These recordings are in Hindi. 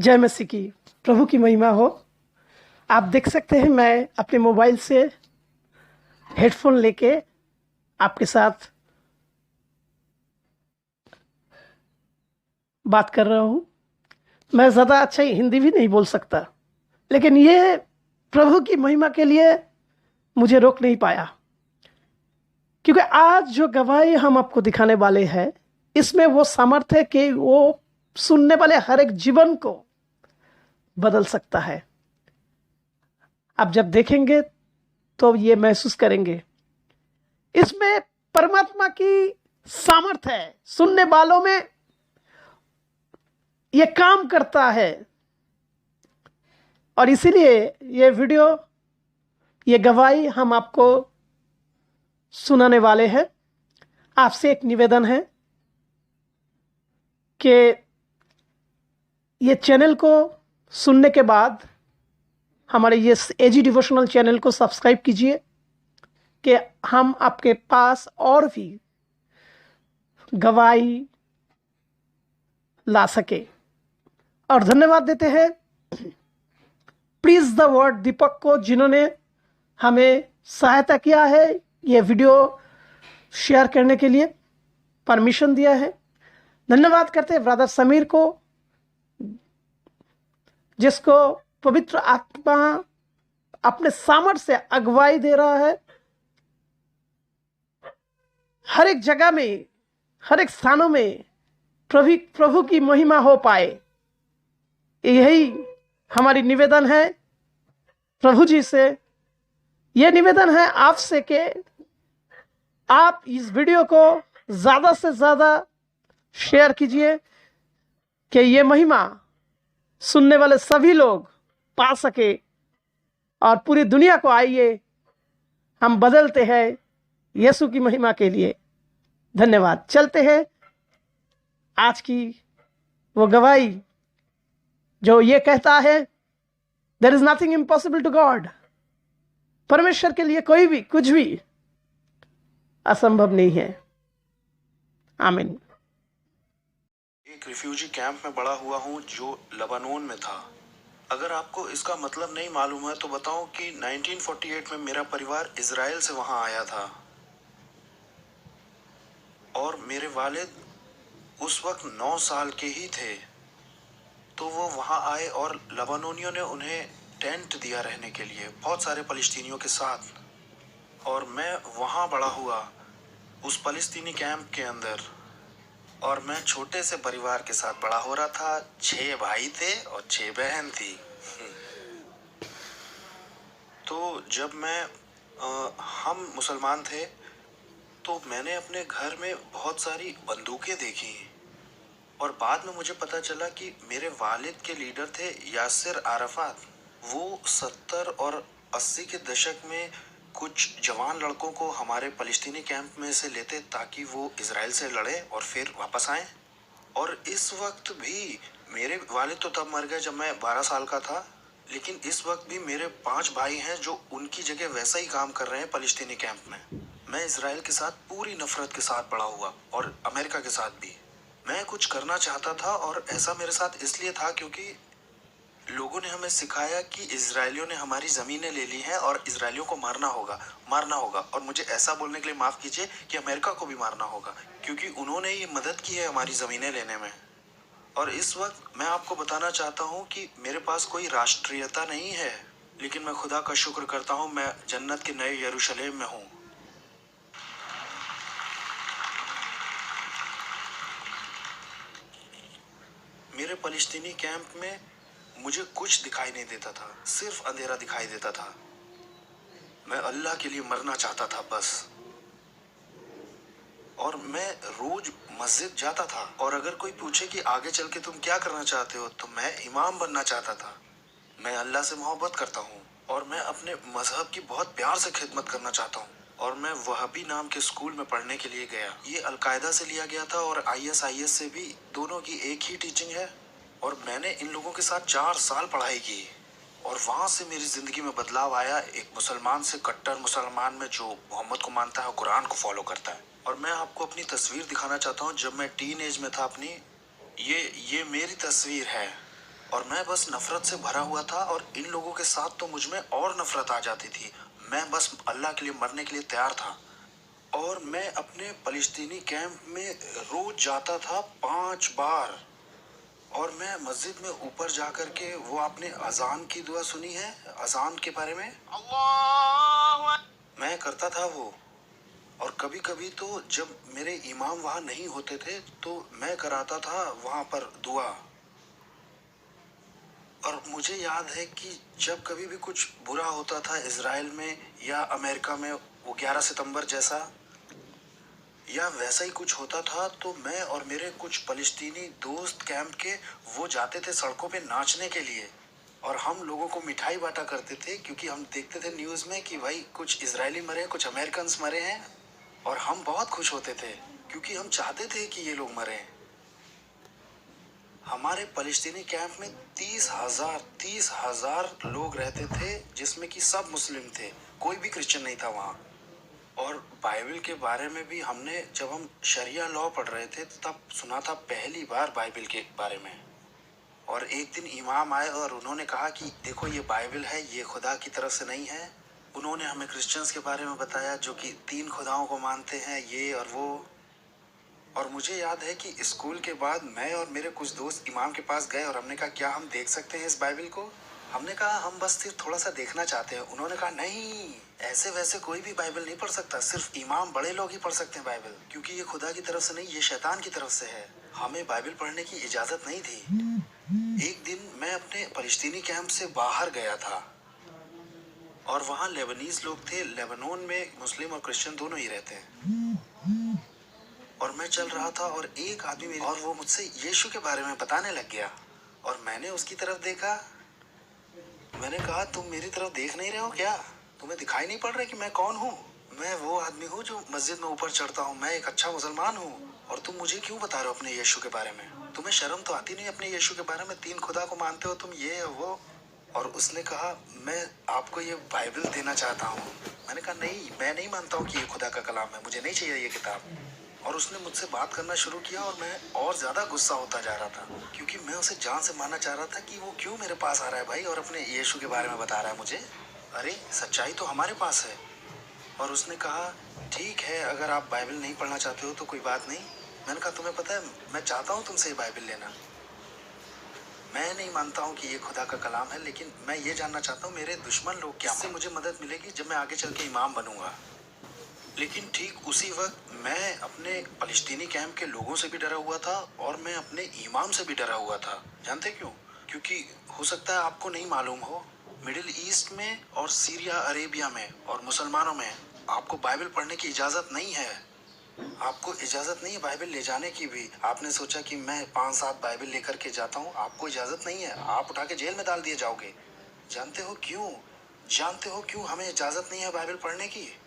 जय मसीह की। प्रभु की महिमा हो। आप देख सकते हैं मैं अपने मोबाइल से हेडफोन लेके आपके साथ बात कर रहा हूँ। मैं ज़्यादा अच्छा हिंदी भी नहीं बोल सकता, लेकिन ये प्रभु की महिमा के लिए मुझे रोक नहीं पाया, क्योंकि आज जो गवाही हम आपको दिखाने वाले हैं, इसमें वो सामर्थ्य है कि वो सुनने वाले हर एक जीवन को बदल सकता है। आप जब देखेंगे तो ये महसूस करेंगे, इसमें परमात्मा की सामर्थ है, सुनने वालों में ये काम करता है। और इसीलिए ये वीडियो, ये गवाही हम आपको सुनाने वाले हैं। आपसे एक निवेदन है कि ये चैनल को सुनने के बाद हमारे ये एजी डिवोशनल चैनल को सब्सक्राइब कीजिए, कि हम आपके पास और भी गवाही ला सके। और धन्यवाद देते हैं प्लीज द वर्ड दीपक को, जिन्होंने हमें सहायता किया है, ये वीडियो शेयर करने के लिए परमिशन दिया है। धन्यवाद करते हैं ब्रदर समीर को, जिसको पवित्र आत्मा अपने सामर्थ्य से अगुवाई दे रहा है। हर एक जगह में, हर एक स्थानों में प्रभु की महिमा हो पाए, यही हमारी निवेदन है प्रभु जी से। यह निवेदन है आपसे कि आप इस वीडियो को ज़्यादा से ज़्यादा शेयर कीजिए, कि ये महिमा सुनने वाले सभी लोग पा सके और पूरी दुनिया को आइए हम बदलते हैं यीशु की महिमा के लिए। धन्यवाद। चलते हैं आज की वो गवाही जो ये कहता है, there is nothing impossible to God. परमेश्वर के लिए कोई भी कुछ भी असंभव नहीं है। आमीन। एक रिफ्यूजी कैंप में बड़ा हुआ हूँ जो लेबनान में था। अगर आपको इसका मतलब नहीं मालूम है तो बताऊं कि 1948 में मेरा परिवार इजराइल से वहां आया था, और मेरे वालिद उस वक्त 9 साल के ही थे। तो वो वहां आए और लेबनानियों ने उन्हें टेंट दिया रहने के लिए, बहुत सारे फलस्तीनियों के साथ। और मैं वहां बड़ा हुआ उस फलस्तीनी कैंप के अंदर, और मैं छोटे से परिवार के साथ बड़ा हो रहा था। 6 भाई थे और 6 बहन थी। तो जब हम मुसलमान थे, तो मैंने अपने घर में बहुत सारी बंदूकें देखी, और बाद में मुझे पता चला कि मेरे वालिद के लीडर थे यासिर अराफात। वो 70 और 80 के दशक में कुछ जवान लड़कों को हमारे फलस्तीनी कैंप में से लेते, ताकि वो इजराइल से लड़े और फिर वापस आए। और इस वक्त भी मेरे वालिद तो तब मर गए जब मैं 12 साल का था, लेकिन इस वक्त भी मेरे 5 भाई हैं जो उनकी जगह वैसा ही काम कर रहे हैं फलस्तीनी कैंप में। मैं इजराइल के साथ पूरी नफरत के साथ बड़ा हुआ, और अमेरिका के साथ भी। मैं कुछ करना चाहता था, और ऐसा मेरे साथ इसलिए था क्योंकि लोगों ने हमें सिखाया कि इजरायलियों ने हमारी ज़मीनें ले ली हैं और इजरायलियों को मारना होगा, मारना होगा। और मुझे ऐसा बोलने के लिए माफ़ कीजिए कि अमेरिका को भी मारना होगा, क्योंकि उन्होंने ये मदद की है हमारी ज़मीनें लेने में। और इस वक्त मैं आपको बताना चाहता हूँ कि मेरे पास कोई राष्ट्रीयता नहीं है, लेकिन मैं खुदा का शुक्र करता हूँ मैं जन्नत के नए यरूशलेम में हूँ। मेरे फलस्तीनी कैंप में मुझे कुछ दिखाई नहीं देता था, सिर्फ अंधेरा दिखाई देता था। मैं अल्लाह के लिए मरना चाहता था बस। और मैं रोज मस्जिद जाता था, और अगर कोई पूछे कि आगे चल के तुम क्या करना चाहते हो, तो मैं इमाम बनना चाहता था। मैं अल्लाह से मोहब्बत करता हूँ, और मैं अपने मजहब की बहुत प्यार से खिदमत करना चाहता हूँ। और मैं वहाबी नाम के स्कूल में पढ़ने के लिए गया। ये अलकायदा से लिया गया था, और ISIS से भी, दोनों की एक ही टीचिंग है। और मैंने इन लोगों के साथ 4 साल पढ़ाई की, और वहाँ से मेरी ज़िंदगी में बदलाव आया। एक मुसलमान से कट्टर मुसलमान में, जो मोहम्मद को मानता है, कुरान को फॉलो करता है। और मैं आपको अपनी तस्वीर दिखाना चाहता हूँ जब मैं टीन एज में था अपनी। ये मेरी तस्वीर है, और मैं बस नफरत से भरा हुआ था और इन लोगों के साथ तो मुझ में और नफरत आ जाती थी। मैं बस अल्लाह के लिए मरने के लिए तैयार था। और मैं अपने फलस्तीनी कैंप में रोज जाता था 5 बार। और मैं मस्जिद में ऊपर जाकर के वो आपने अजान की दुआ सुनी है, अजान के बारे में अल्लाह मैं करता था वो। और कभी कभी तो जब मेरे इमाम वहाँ नहीं होते थे तो मैं कराता था वहाँ पर दुआ। और मुझे याद है कि जब कभी भी कुछ बुरा होता था इजराइल में या अमेरिका में, वो 11 सितंबर जैसा या वैसा ही कुछ होता था, तो मैं और मेरे कुछ फलस्तीनी दोस्त कैंप के वो जाते थे सड़कों पे नाचने के लिए। और हम लोगों को मिठाई बांटा करते थे क्योंकि हम देखते थे न्यूज़ में कि भाई कुछ इजरायली मरे हैं, कुछ अमेरिकन मरे हैं। और हम बहुत खुश होते थे क्योंकि हम चाहते थे कि ये लोग मरे। हमारे फलस्तीनी कैंप में 30,000 लोग रहते थे, जिसमें कि सब मुस्लिम थे, कोई भी क्रिश्चियन नहीं था वहाँ। और बाइबल के बारे में भी हमने, जब हम शरिया लॉ पढ़ रहे थे तब सुना था पहली बार बाइबल के बारे में। और एक दिन इमाम आए और उन्होंने कहा कि देखो ये बाइबल है, ये खुदा की तरफ से नहीं है। उन्होंने हमें क्रिश्चियंस के बारे में बताया जो कि 3 खुदाओं को मानते हैं, ये और वो। और मुझे याद है कि स्कूल के बाद मैं और मेरे कुछ दोस्त इमाम के पास गए और हमने कहा क्या हम देख सकते हैं इस बाइबल को। हमने कहा हम बस सिर्फ थोड़ा सा देखना चाहते हैं। उन्होंने कहा नहीं, ऐसे वैसे कोई भी बाइबल नहीं पढ़ सकता, सिर्फ इमाम बड़े लोग ही पढ़ सकते हैं बाइबल, क्योंकि ये खुदा की तरफ से नहीं, ये शैतान की तरफ से है। हमें बाइबल पढ़ने की इजाजत नहीं थी। एक दिन मैं अपने फलस्तीनी कैंप से बाहर गया था और वहाँ लेबनीज लोग थे। लेबनान में मुस्लिम और क्रिश्चियन दोनों ही रहते हैं। और मैं चल रहा था और एक आदमी और वो मुझसे यीशु के बारे में बताने लग गया। और मैंने उसकी तरफ देखा। मैंने कहा तुम मेरी तरफ देख नहीं रहे हो क्या? तुम्हें दिखाई नहीं पड़ रहा कि मैं कौन हूँ? मैं वो आदमी हूँ जो मस्जिद में ऊपर चढ़ता हूँ। मैं एक अच्छा मुसलमान हूँ। और तुम मुझे क्यों बता रहे हो अपने यीशु के बारे में? तुम्हें शर्म तो आती नहीं अपने यीशु के बारे में? 3 खुदा को मानते हो तुम, ये वो। और उसने कहा मैं आपको ये बाइबल देना चाहता हूँ। मैंने कहा नहीं, मैं नहीं मानता हूँ कि ये खुदा का कलाम है, मुझे नहीं चाहिए ये किताब। और उसने मुझसे बात करना शुरू किया और मैं और ज़्यादा गुस्सा होता जा रहा था क्योंकि मैं उसे जान से मानना चाह रहा था कि वो क्यों मेरे पास आ रहा है भाई और अपने यीशु के बारे में बता रहा है मुझे। अरे सच्चाई तो हमारे पास है। और उसने कहा ठीक है, अगर आप बाइबल नहीं पढ़ना चाहते हो तो कोई बात नहीं। मैंने कहा तुम्हें पता है मैं चाहता हूँ तुमसे ये बाइबल लेना। मैं नहीं मानता हूँ कि ये खुदा का कलाम है, लेकिन मैं ये जानना चाहता हूँ मेरे दुश्मन लोग क्या, इससे मुझे मदद मिलेगी जब मैं आगे चल के इमाम बनूंगा। लेकिन ठीक उसी वक्त मैं अपने फलस्तीनी कैंप के लोगों से भी डरा हुआ था और मैं अपने इमाम से भी डरा हुआ था। जानते क्यों? क्योंकि हो सकता है आपको नहीं मालूम हो, मिडिल ईस्ट में और सीरिया अरेबिया में और मुसलमानों में आपको बाइबल पढ़ने की इजाज़त नहीं है। आपको इजाज़त नहीं है बाइबल ले जाने की भी। आपने सोचा कि मैं 5-7 बाइबल लेकर के जाता हूँ, आपको इजाज़त नहीं है, आप उठा के जेल में डाल दिए जाओगे। जानते हो क्यों? जानते हो क्यों हमें इजाज़त नहीं है बाइबल पढ़ने की?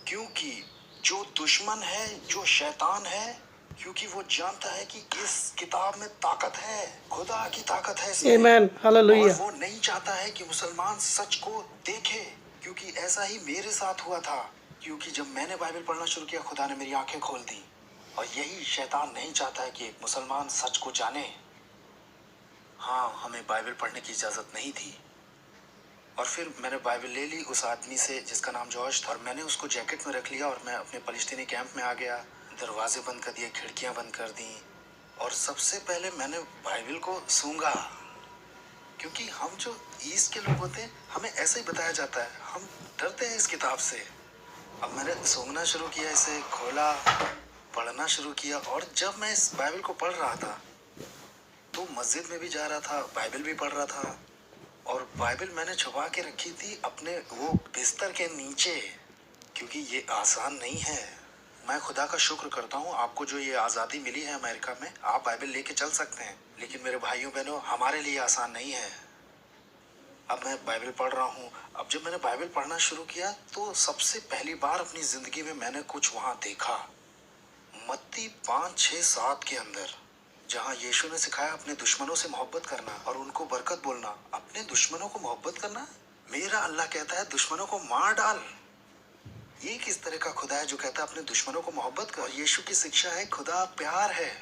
क्योंकि जो दुश्मन है, जो शैतान है, क्योंकि वो जानता है कि इस किताब में ताकत है, खुदा की ताकत है इसमें। आमेन, और हालेलुया। वो नहीं चाहता है कि मुसलमान सच को देखे, क्योंकि ऐसा ही मेरे साथ हुआ था। क्योंकि जब मैंने बाइबल पढ़ना शुरू किया खुदा ने मेरी आंखें खोल दी। और यही शैतान नहीं चाहता है कि एक मुसलमान सच को जाने। हाँ, हमें बाइबल पढ़ने की इजाज़त नहीं थी। और फिर मैंने बाइबल ले ली उस आदमी से जिसका नाम जॉर्ज था और मैंने उसको जैकेट में रख लिया और मैं अपने फलस्तीनी कैंप में आ गया। दरवाजे बंद कर दिए, खिड़कियां बंद कर दी और सबसे पहले मैंने बाइबल को सूंघा। क्योंकि हम जो ईस्ट के लोग होते हैं हमें ऐसे ही बताया जाता है, हम डरते हैं इस किताब से। अब मैंने सूंघना शुरू किया, इसे खोला, पढ़ना शुरू किया। और जब मैं इस बाइबल को पढ़ रहा था तो मस्जिद में भी जा रहा था, बाइबल भी पढ़ रहा था। और बाइबल मैंने छुपा के रखी थी अपने वो बिस्तर के नीचे, क्योंकि ये आसान नहीं है। मैं खुदा का शुक्र करता हूँ आपको जो ये आज़ादी मिली है अमेरिका में, आप बाइबल लेके चल सकते हैं। लेकिन मेरे भाइयों बहनों, हमारे लिए आसान नहीं है। अब मैं बाइबल पढ़ रहा हूँ। अब जब मैंने बाइबल पढ़ना शुरू किया तो सबसे पहली बार अपनी ज़िंदगी में मैंने कुछ वहाँ देखा। मत्ती 5-6-7 के अंदर जहाँ यीशु ने सिखाया अपने दुश्मनों से मोहब्बत करना और उनको बरकत बोलना। अपने दुश्मनों को मोहब्बत करना? मेरा अल्लाह कहता है दुश्मनों को मार डाल। ये किस तरह का खुदा है जो कहता है अपने दुश्मनों को मोहब्बत कर? और यीशु की शिक्षा है खुदा प्यार है।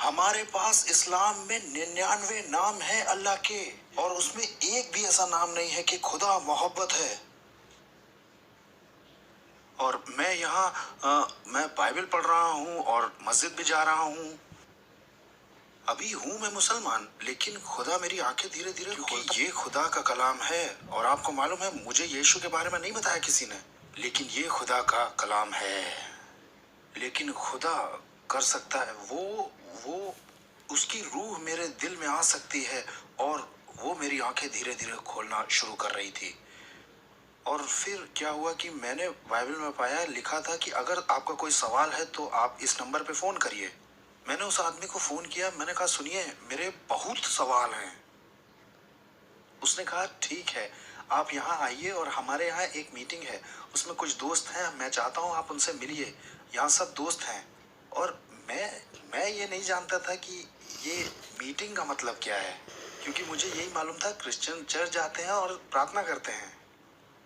हमारे पास इस्लाम में 99 नाम है अल्लाह के, और उसमें एक भी ऐसा नाम नहीं है कि खुदा मोहब्बत है। और मैं मैं बाइबल पढ़ रहा हूँ और मस्जिद भी जा रहा हूँ। अभी हूँ मैं मुसलमान, लेकिन खुदा मेरी आंखें धीरे धीरे, क्योंकि ये खुदा का कलाम है। और आपको मालूम है, मुझे यीशु के बारे में नहीं बताया किसी ने, लेकिन ये खुदा का कलाम है। लेकिन खुदा कर सकता है, वो उसकी रूह मेरे दिल में आ सकती है, और वो मेरी आंखें धीरे धीरे खोलना शुरू कर रही थी। और फिर क्या हुआ कि मैंने बाइबल में पाया, लिखा था कि अगर आपका कोई सवाल है तो आप इस नंबर पे फ़ोन करिए। मैंने उस आदमी को फ़ोन किया, मैंने कहा सुनिए, मेरे बहुत सवाल हैं। उसने कहा ठीक है, आप यहाँ आइए और हमारे यहाँ एक मीटिंग है, उसमें कुछ दोस्त हैं, मैं चाहता हूँ आप उनसे मिलिए। यहाँ सब दोस्त हैं। और मैं ये नहीं जानता था कि ये मीटिंग का मतलब क्या है, क्योंकि मुझे यही मालूम था क्रिश्चियन चर्च जाते हैं और प्रार्थना करते हैं।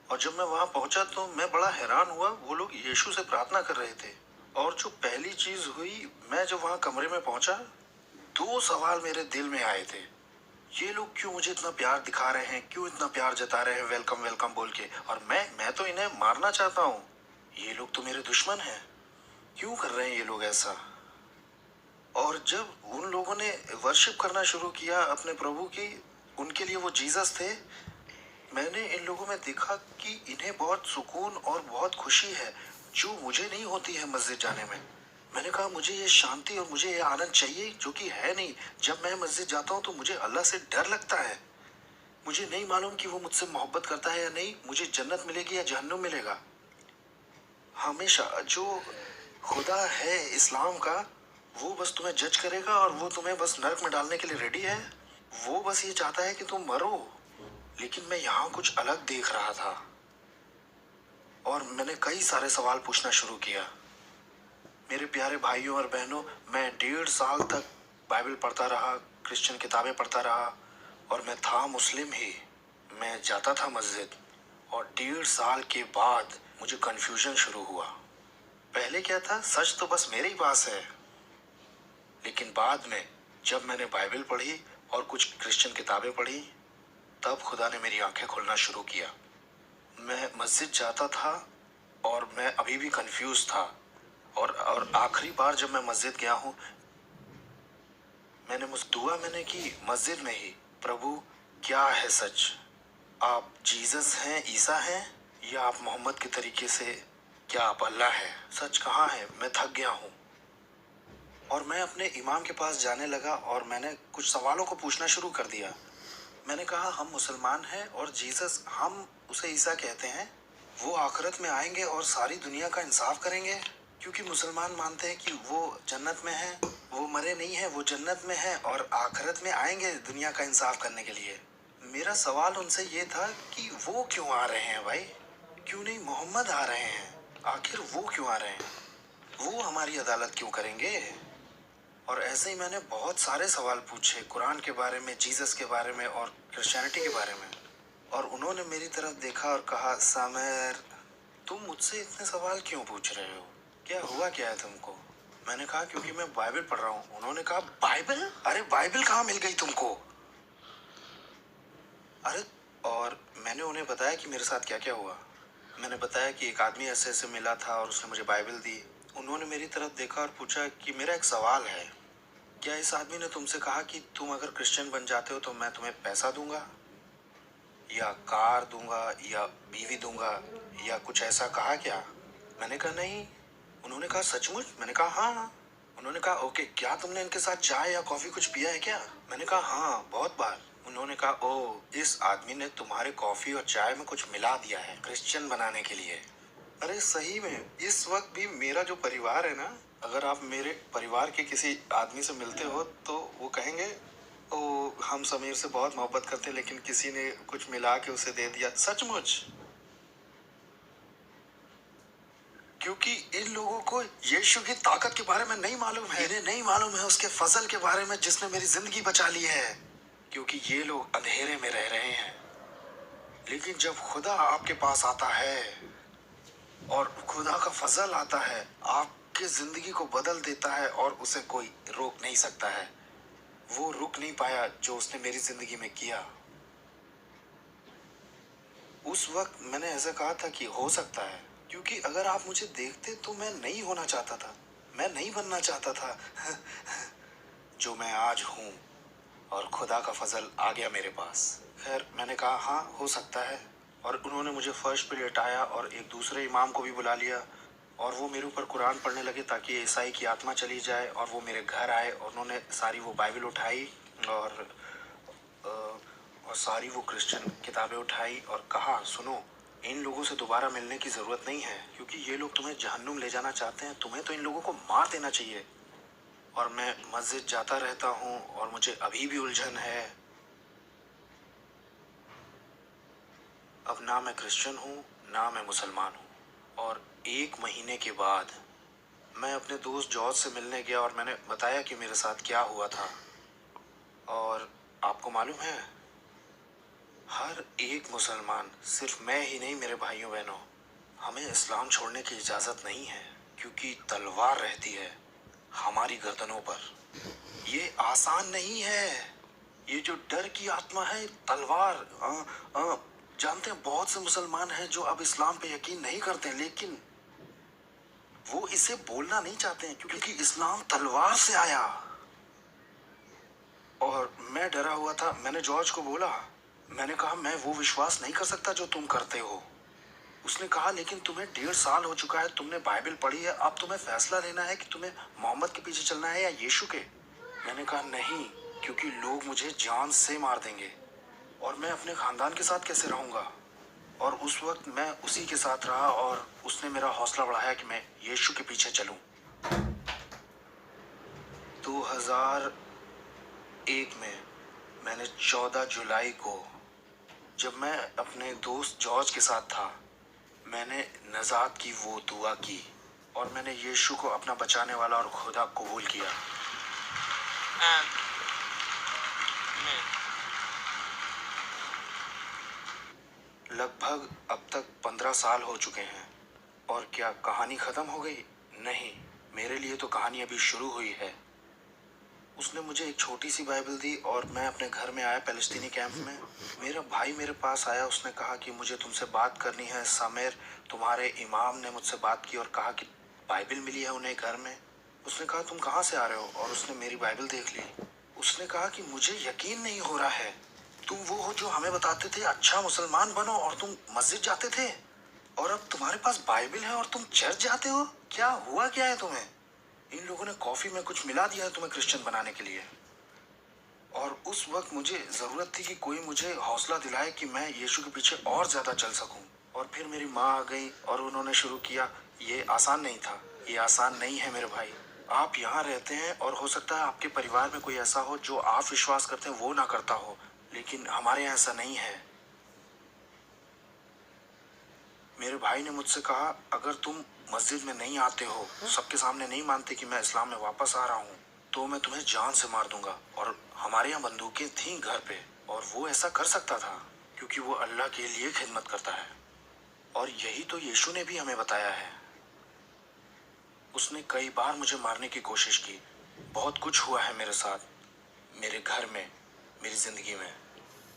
और जब मैं वहाँ पहुँचा तो मैं बड़ा हैरान हुआ, वो लोग यीशु से प्रार्थना कर रहे थे। और जो पहली चीज़ हुई, मैं जब वहाँ कमरे में पहुँचा, 2 सवाल मेरे दिल में आए थे। ये लोग क्यों मुझे इतना प्यार दिखा रहे हैं, क्यों इतना प्यार जता रहे हैं वेलकम वेलकम बोल के, और मैं तो इन्हें मारना चाहता हूँ। ये लोग तो मेरे दुश्मन हैं, क्यों कर रहे हैं ये लोग ऐसा। और जब उन लोगों ने वर्शिप करना शुरू किया अपने प्रभु की, उनके लिए वो जीसस थे, मैंने इन लोगों में देखा कि इन्हें बहुत सुकून और बहुत खुशी है, जो मुझे नहीं होती है मस्जिद जाने में। मैंने कहा मुझे ये शांति और मुझे ये आनंद चाहिए, जो कि है नहीं। जब मैं मस्जिद जाता हूँ तो मुझे अल्लाह से डर लगता है। मुझे नहीं मालूम कि वो मुझसे मोहब्बत करता है या नहीं, मुझे जन्नत मिलेगी या जहन्नुम मिलेगा। हमेशा जो खुदा है इस्लाम का, वो बस तुम्हें जज करेगा और वो तुम्हें बस नरक में डालने के लिए रेडी है। वो बस ये चाहता है कि तुम मरो। लेकिन मैं यहाँ कुछ अलग देख रहा था, और मैंने कई सारे सवाल पूछना शुरू किया। मेरे प्यारे भाइयों और बहनों, मैं 1.5 साल तक बाइबल पढ़ता रहा, क्रिश्चियन किताबें पढ़ता रहा, और मैं था मुस्लिम ही। मैं जाता था मस्जिद, और 1.5 साल के बाद मुझे कन्फ्यूजन शुरू हुआ। पहले क्या था, सच तो बस मेरे ही पास है। लेकिन बाद में जब मैंने बाइबल पढ़ी और कुछ क्रिश्चियन किताबें पढ़ी, तब खुदा ने मेरी आंखें खोलना शुरू किया। मैं मस्जिद जाता था और मैं अभी भी कंफ्यूज था। और आखिरी बार जब मैं मस्जिद गया हूँ, दुआ मैंने की मस्जिद में ही, प्रभु क्या है सच, आप जीसस हैं, ईसा हैं, या आप मोहम्मद के तरीके से, क्या आप अल्लाह है, सच कहाँ है, मैं थक गया हूँ। और मैं अपने इमाम के पास जाने लगा और मैंने कुछ सवालों को पूछना शुरू कर दिया। मैंने कहा हम मुसलमान हैं और जीसस, हम उसे ईसा कहते हैं, वो आखिरत में आएंगे और सारी दुनिया का इंसाफ करेंगे, क्योंकि मुसलमान मानते हैं कि वो जन्नत में हैं, वो मरे नहीं हैं, वो जन्नत में हैं और आखिरत में आएंगे दुनिया का इंसाफ करने के लिए। मेरा सवाल उनसे ये था कि वो क्यों आ रहे हैं भाई, क्यों नहीं मोहम्मद आ रहे हैं, आखिर वो क्यों आ रहे हैं, वो हमारी अदालत क्यों करेंगे। और ऐसे ही मैंने बहुत सारे सवाल पूछे, कुरान के बारे में, जीसस के बारे में और क्रिश्चियनिटी के बारे में। और उन्होंने मेरी तरफ देखा और कहा, सामेर तुम मुझसे इतने सवाल क्यों पूछ रहे हो, क्या हुआ क्या है तुमको। मैंने कहा क्योंकि मैं बाइबल पढ़ रहा हूँ। उन्होंने कहा बाइबल, अरे बाइबल कहाँ मिल गई तुमको। अरे, और मैंने उन्हें बताया कि मेरे साथ क्या क्या हुआ। मैंने बताया कि एक आदमी ऐसे ऐसे मिला था और उसने मुझे बाइबल दी। उन्होंने मेरी तरफ देखा और पूछा कि मेरा एक सवाल है, क्या इस आदमी ने तुमसे कहा कि तुम अगर क्रिश्चियन बन जाते हो तो मैं तुम्हें पैसा दूंगा या कार दूंगा या बीवी दूंगा या कुछ ऐसा कहा क्या। मैंने कहा नहीं। उन्होंने कहा सचमुच। मैंने कहा हाँ। उन्होंने कहा ओके, क्या तुमने इनके साथ चाय या कॉफी कुछ पिया है क्या। मैंने कहा हाँ, बहुत बार। उन्होंने कहा ओ, इस आदमी ने तुम्हारे कॉफी और चाय में कुछ मिला दिया है क्रिश्चियन बनाने के लिए। अरे सही में, इस वक्त भी मेरा जो परिवार है ना, अगर आप मेरे परिवार के किसी आदमी से मिलते हो तो वो कहेंगे ओ, हम समीर से बहुत मोहब्बत करते हैं, लेकिन किसी ने कुछ मिला के उसे दे दिया। सचमुच, क्योंकि इन लोगों को यीशु की ताकत के बारे में नहीं मालूम है, इन्हें नहीं मालूम है उसके फजल के बारे में जिसने मेरी जिंदगी बचा ली है, क्योंकि ये लोग अंधेरे में रह रहे हैं। लेकिन जब खुदा आपके पास आता है और खुदा का फजल आता है, आप के जिंदगी को बदल देता है और उसे कोई रोक नहीं सकता है। वो रुक नहीं पाया जो उसने मेरी जिंदगी में किया। उस वक्त मैंने ऐसा कहा था कि हो सकता है, क्योंकि अगर आप मुझे देखते तो मैं नहीं होना चाहता था, मैं नहीं बनना चाहता था जो मैं आज हूँ। और खुदा का फजल आ गया मेरे पास। खैर मैंने कहा हाँ हो सकता है, और उन्होंने मुझे फर्श पे लेटाया और एक दूसरे इमाम को भी बुला लिया, और वो मेरे ऊपर कुरान पढ़ने लगे ताकि ईसाई की आत्मा चली जाए। और वो मेरे घर आए और उन्होंने सारी वो बाइबल उठाई और सारी वो क्रिश्चियन किताबें उठाई और कहा सुनो, इन लोगों से दोबारा मिलने की ज़रूरत नहीं है, क्योंकि ये लोग तुम्हें जहन्नुम ले जाना चाहते हैं। तुम्हें तो इन लोगों को मार देना चाहिए। और मैं मस्जिद जाता रहता हूँ और मुझे अभी भी उलझन है। अब ना मैं क्रिश्चियन हूँ ना मैं मुसलमान हूँ। और 1 महीने के बाद मैं अपने दोस्त जॉर्ज से मिलने गया और मैंने बताया कि मेरे साथ क्या हुआ था। और आपको मालूम है, हर एक मुसलमान, सिर्फ मैं ही नहीं मेरे भाइयों बहनों, हमें इस्लाम छोड़ने की इजाज़त नहीं है, क्योंकि तलवार रहती है हमारी गर्दनों पर। ये आसान नहीं है। ये जो डर की आत्मा है, तलवार। जानते हैं बहुत से मुसलमान हैं जो अब इस्लाम पे यकीन नहीं करते, लेकिन वो इसे बोलना नहीं चाहते हैं क्योंकि इस्लाम तलवार से आया। और मैं डरा हुआ था। मैंने जॉर्ज को बोला, मैंने कहा मैं वो विश्वास नहीं कर सकता जो तुम करते हो। उसने कहा लेकिन तुम्हें 1.5 साल हो चुका है, तुमने बाइबल पढ़ी है, अब तुम्हें फैसला लेना है कि तुम्हें मोहम्मद के पीछे चलना है या यीशु के। मैंने कहा नहीं, क्योंकि लोग मुझे जान से मार देंगे और मैं अपने खानदान के साथ कैसे रहूंगा। और उस वक्त मैं उसी के साथ रहा और उसने मेरा हौसला बढ़ाया कि मैं यीशु के पीछे चलूं। 2001 में मैंने 14 जुलाई को, जब मैं अपने दोस्त जॉर्ज के साथ था, मैंने नजात की वो दुआ की और मैंने यीशु को अपना बचाने वाला और खुदा कबूल किया। लगभग अब तक 15 साल हो चुके हैं। और क्या कहानी खत्म हो गई? नहीं, मेरे लिए तो कहानी अभी शुरू हुई है। उसने मुझे एक छोटी सी बाइबल दी और मैं अपने घर में आया पैलेस्टीनी कैंप में। मेरा भाई मेरे पास आया, उसने कहा कि मुझे तुमसे बात करनी है सामिर। तुम्हारे इमाम ने मुझसे बात की और कहा कि बाइबल मिली है उन्हें घर में। उसने कहा तुम कहाँ से आ रहे हो? और उसने मेरी बाइबल देख ली। उसने कहा कि मुझे यकीन नहीं हो रहा है, तुम वो हो जो हमें बताते थे अच्छा मुसलमान बनो, और तुम मस्जिद जाते थे, और अब तुम्हारे पास बाइबल है और तुम चर्च जाते हो। क्या हुआ क्या है तुम्हें? इन लोगों ने कॉफी में कुछ मिला दिया है तुम्हें क्रिश्चियन बनाने के लिए। और उस वक्त मुझे जरूरत थी कि कोई मुझे हौसला दिलाए कि मैं यीशु के पीछे और ज्यादा चल सकूं। और फिर मेरी माँ आ गई और उन्होंने शुरू किया। ये आसान नहीं था, ये आसान नहीं है मेरे भाई। आप यहाँ रहते हैं और हो सकता है आपके परिवार में कोई ऐसा हो जो आप विश्वास करते हैं वो ना करता हो, लेकिन हमारे यहाँ ऐसा नहीं है। मेरे भाई ने मुझसे कहा अगर तुम मस्जिद में नहीं आते हो, सबके सामने नहीं मानते कि मैं इस्लाम में वापस आ रहा हूँ, तो मैं तुम्हें जान से मार दूंगा। और हमारे यहाँ बंदूकें थीं घर पे, और वो ऐसा कर सकता था क्योंकि वो अल्लाह के लिए खिदमत करता है। और यही तो यीशु ने भी हमें बताया है। उसने कई बार मुझे मारने की कोशिश की। बहुत कुछ हुआ है मेरे साथ, मेरे घर में, मेरी जिंदगी में।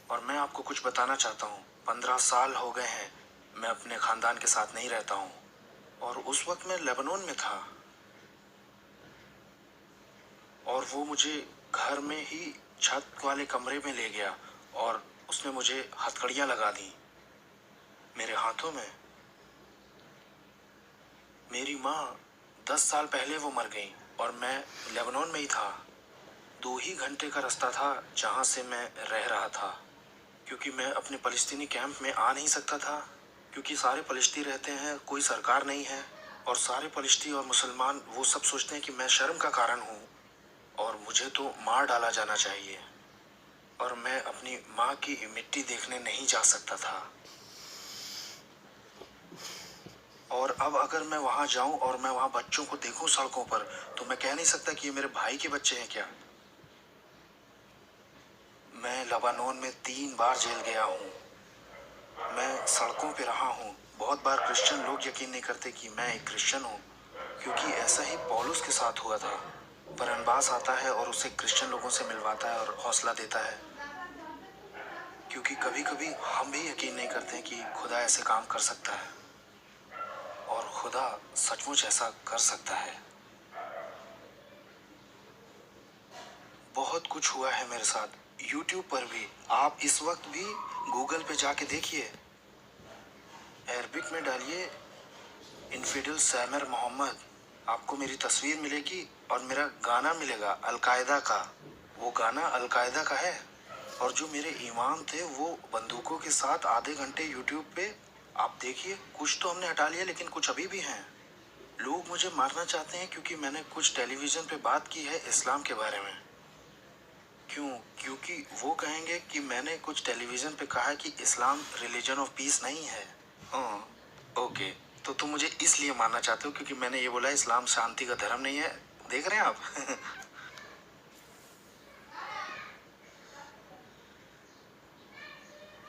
और मैं आपको कुछ बताना चाहता हूँ। 15 साल हो गए हैं मैं अपने खानदान के साथ नहीं रहता हूँ। और उस वक्त मैं लेबनान में था और वो मुझे घर में ही छत वाले कमरे में ले गया और उसने मुझे हथकड़ियाँ लगा दी मेरे हाथों में। मेरी माँ 10 साल पहले वो मर गई और मैं लेबनान में ही था। 2 ही घंटे का रास्ता था जहाँ से मैं रह रहा था, क्योंकि मैं अपने फ़लस्तीनी कैंप में आ नहीं सकता था, क्योंकि सारे फ़लस्तीनी रहते हैं, कोई सरकार नहीं है, और सारे फ़लस्तीनी और मुसलमान वो सब सोचते हैं कि मैं शर्म का कारण हूँ और मुझे तो मार डाला जाना चाहिए। और मैं अपनी माँ की मिट्टी देखने नहीं जा सकता था। और अब अगर मैं वहाँ जाऊँ और मैं वहाँ बच्चों को देखूँ सड़कों पर, तो मैं कह नहीं सकता कि ये मेरे भाई के बच्चे हैं क्या। मैं लेबनान में 3 बार जेल गया हूँ। मैं सड़कों पे रहा हूँ। बहुत बार क्रिश्चियन लोग यकीन नहीं करते कि मैं एक क्रिश्चियन हूँ। क्योंकि ऐसा ही पौलुस के साथ हुआ था। बरनबास आता है और उसे क्रिश्चियन लोगों से मिलवाता है और हौसला देता है, क्योंकि कभी कभी हम भी यकीन नहीं करते हैं कि खुदा ऐसे काम कर सकता है, और खुदा सचमुच ऐसा कर सकता है। बहुत कुछ हुआ है मेरे साथ YouTube पर भी। आप इस वक्त भी गूगल पे जाके देखिए, अरबिक में डालिए इनफिडल सैमर मोहम्मद, आपको मेरी तस्वीर मिलेगी और मेरा गाना मिलेगा अलकायदा का। वो गाना अलकायदा का है, और जो मेरे इमाम थे वो बंदूकों के साथ आधे घंटे YouTube पे, आप देखिए। कुछ तो हमने हटा लिया लेकिन कुछ अभी भी हैं। लोग मुझे मारना चाहते हैं क्योंकि मैंने कुछ टेलीविज़न पे बात की है इस्लाम के बारे में। क्यों? क्योंकि वो कहेंगे कि मैंने कुछ टेलीविज़न पे कहा है कि इस्लाम रिलीजन ऑफ पीस नहीं है। हाँ, ओके। तो तुम मुझे इसलिए मानना चाहते हो क्योंकि मैंने ये बोला इस्लाम शांति का धर्म नहीं है। देख रहे हैं आप?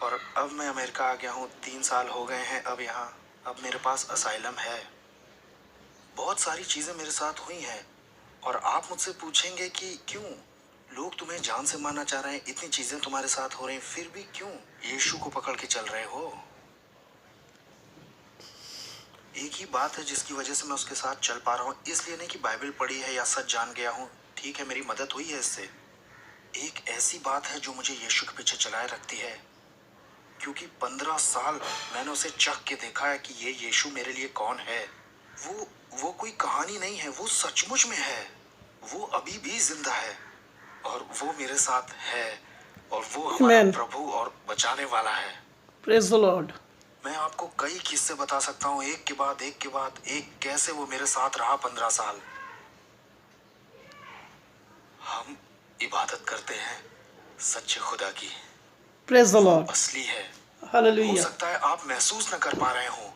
और अब मैं अमेरिका आ गया हूँ, 3 साल हो गए हैं अब यहाँ। अब मेरे पास असाइलम है। बहुत सारी चीज़ें मेरे साथ हुई हैं, और आप मुझसे पूछेंगे कि क्यों लोग तुम्हें जान से मारना चाह रहे हैं, इतनी चीज़ें तुम्हारे साथ हो रही हैं, फिर भी क्यों यीशु को पकड़ के चल रहे हो? एक ही बात है जिसकी वजह से मैं उसके साथ चल पा रहा हूँ, इसलिए नहीं कि बाइबल पढ़ी है या सच जान गया हूँ। ठीक है, मेरी मदद हुई है इससे। एक ऐसी बात है जो मुझे यीशु के पीछे चलाए रखती है, क्योंकि 15 साल मैंने उसे चख के देखा है कि ये यीशु मेरे लिए कौन है। वो कोई कहानी नहीं है, वो सचमुच में है। वो अभी भी जिंदा है, और वो मेरे साथ है, और वो हमारा Amen. प्रभु और बचाने वाला है। Praise the Lord. मैं आपको कई किस्से बता सकता हूँ, एक के बाद एक के बाद एक, कैसे वो मेरे साथ रहा 15 साल। हम इबादत करते हैं सच्चे खुदा की। Praise the वो Lord. असली है। हो Hallelujah. सकता है आप महसूस न कर पा रहे हो।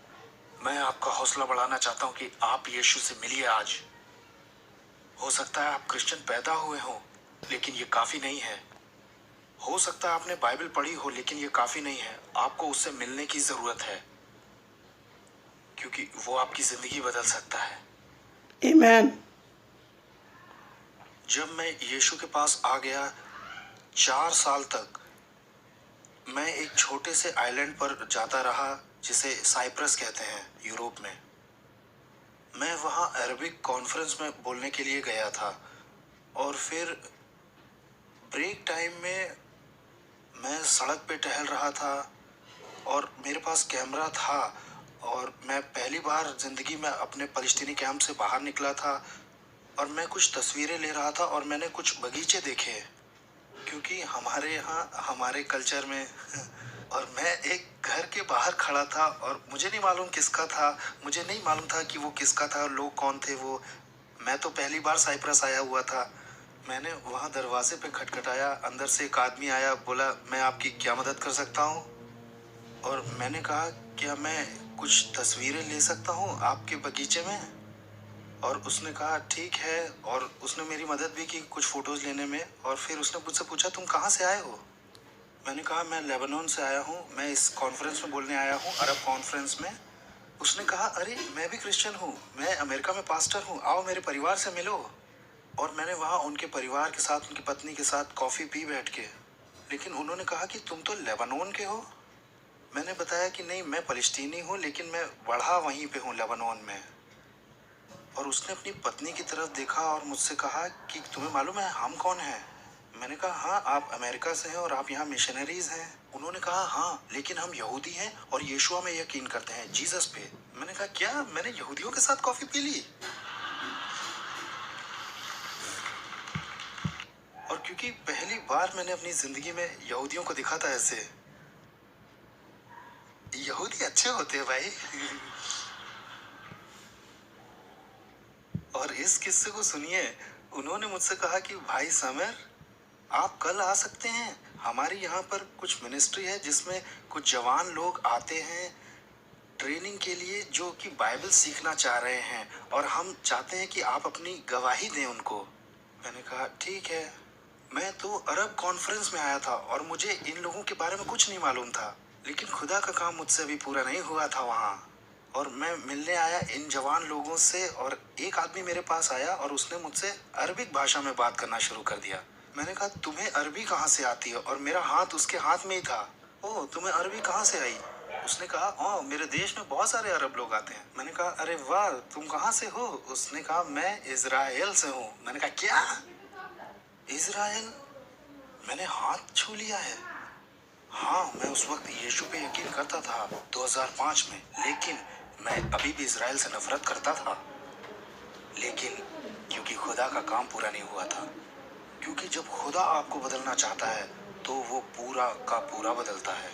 मैं आपका हौसला बढ़ाना चाहता हूँ कि आप यीशु से मिलिए आज। हो सकता है आप क्रिश्चियन पैदा हुए हो, लेकिन ये काफी नहीं है। हो सकता है आपने बाइबल पढ़ी हो, लेकिन ये काफी नहीं है। आपको उससे मिलने की जरूरत है, क्योंकि वो आपकी जिंदगी बदल सकता है। Amen. जब मैं यीशु के पास आ गया, 4 साल तक मैं एक छोटे से आइलैंड पर जाता रहा जिसे साइप्रस कहते हैं यूरोप में। मैं वहाँ अरबिक कॉन्फ्रेंस में बोलने के लिए गया था, और फिर ब्रेक टाइम में मैं सड़क पे टहल रहा था, और मेरे पास कैमरा था, और मैं पहली बार ज़िंदगी में अपने फ़लस्तीनी कैंप से बाहर निकला था, और मैं कुछ तस्वीरें ले रहा था, और मैंने कुछ बगीचे देखे, क्योंकि हमारे यहाँ हमारे कल्चर में और मैं एक घर के बाहर खड़ा था, और मुझे नहीं मालूम किसका था, मुझे नहीं मालूम था कि वो किसका था, लोग कौन थे वो। मैं तो पहली बार साइप्रस आया हुआ था। मैंने वहाँ दरवाजे पे खटखटाया, अंदर से एक आदमी आया, बोला मैं आपकी क्या मदद कर सकता हूँ? और मैंने कहा क्या मैं कुछ तस्वीरें ले सकता हूँ आपके बगीचे में? और उसने कहा ठीक है, और उसने मेरी मदद भी की कुछ फ़ोटोज़ लेने में। और फिर उसने मुझसे पूछा तुम कहाँ से आए हो? मैंने कहा मैं लेबनान से आया हूँ, मैं इस कॉन्फ्रेंस में बोलने आया हूँ, अरब कॉन्फ्रेंस में। उसने कहा अरे मैं भी क्रिश्चियन हूँ, मैं अमेरिका में पास्टर हूँ, आओ मेरे परिवार से मिलो। और मैंने वहाँ उनके परिवार के साथ, उनकी पत्नी के साथ कॉफ़ी पी बैठ के। लेकिन उन्होंने कहा कि तुम तो लेबनान के हो। मैंने बताया कि नहीं, मैं फ़लस्तीनी हूँ, लेकिन मैं बढ़ा वहीं पे हूँ लेबनान में। और उसने अपनी पत्नी की तरफ देखा और मुझसे कहा कि तुम्हें मालूम है हम कौन हैं? मैंने कहा हाँ, आप अमेरिका से हैं और आप यहाँ मिशनरीज हैं। उन्होंने कहा हाँ, लेकिन हम यहूदी हैं और यीशुआ में यकीन करते हैं, जीसस पे। मैंने कहा क्या? मैंने यहूदियों के साथ कॉफ़ी पी ली? और क्योंकि पहली बार मैंने अपनी ज़िंदगी में यहूदियों को दिखा था ऐसे। यहूदी अच्छे होते हैं भाई। और इस किस्से को सुनिए। उन्होंने मुझसे कहा कि भाई समर, आप कल आ सकते हैं, हमारे यहाँ पर कुछ मिनिस्ट्री है जिसमें कुछ जवान लोग आते हैं ट्रेनिंग के लिए, जो कि बाइबल सीखना चाह रहे हैं, और हम चाहते हैं कि आप अपनी गवाही दें उनको। मैंने कहा ठीक है। मैं तो अरब कॉन्फ्रेंस में आया था और मुझे इन लोगों के बारे में कुछ नहीं मालूम था, लेकिन खुदा का काम मुझसे अभी पूरा नहीं हुआ था वहाँ। और मैं मिलने आया इन जवान लोगों से, और एक आदमी मेरे पास आया और उसने मुझसे अरबिक भाषा में बात करना शुरू कर दिया। मैंने कहा, तुम्हें अरबी कहाँ से आती है? और मेरा हाथ उसके हाथ में ही था। ओह, तुम्हें अरबी कहाँ से आई? उसने कहा, ओह, मेरे देश में बहुत सारे अरब लोग आते हैं। मैंने कहा, अरे वाह, तुम कहाँ से हो? उसने कहा, मैं इजराइल से हूँ। मैंने कहा, क्या? इजराइल? मैंने हाथ छू लिया है। हाँ, मैं उस वक्त यीशु पे यकीन करता था 2005 में, लेकिन मैं अभी भी इजराइल से नफरत करता था। लेकिन क्योंकि खुदा का काम पूरा नहीं हुआ था, क्योंकि जब खुदा आपको बदलना चाहता है तो वो पूरा का पूरा बदलता है।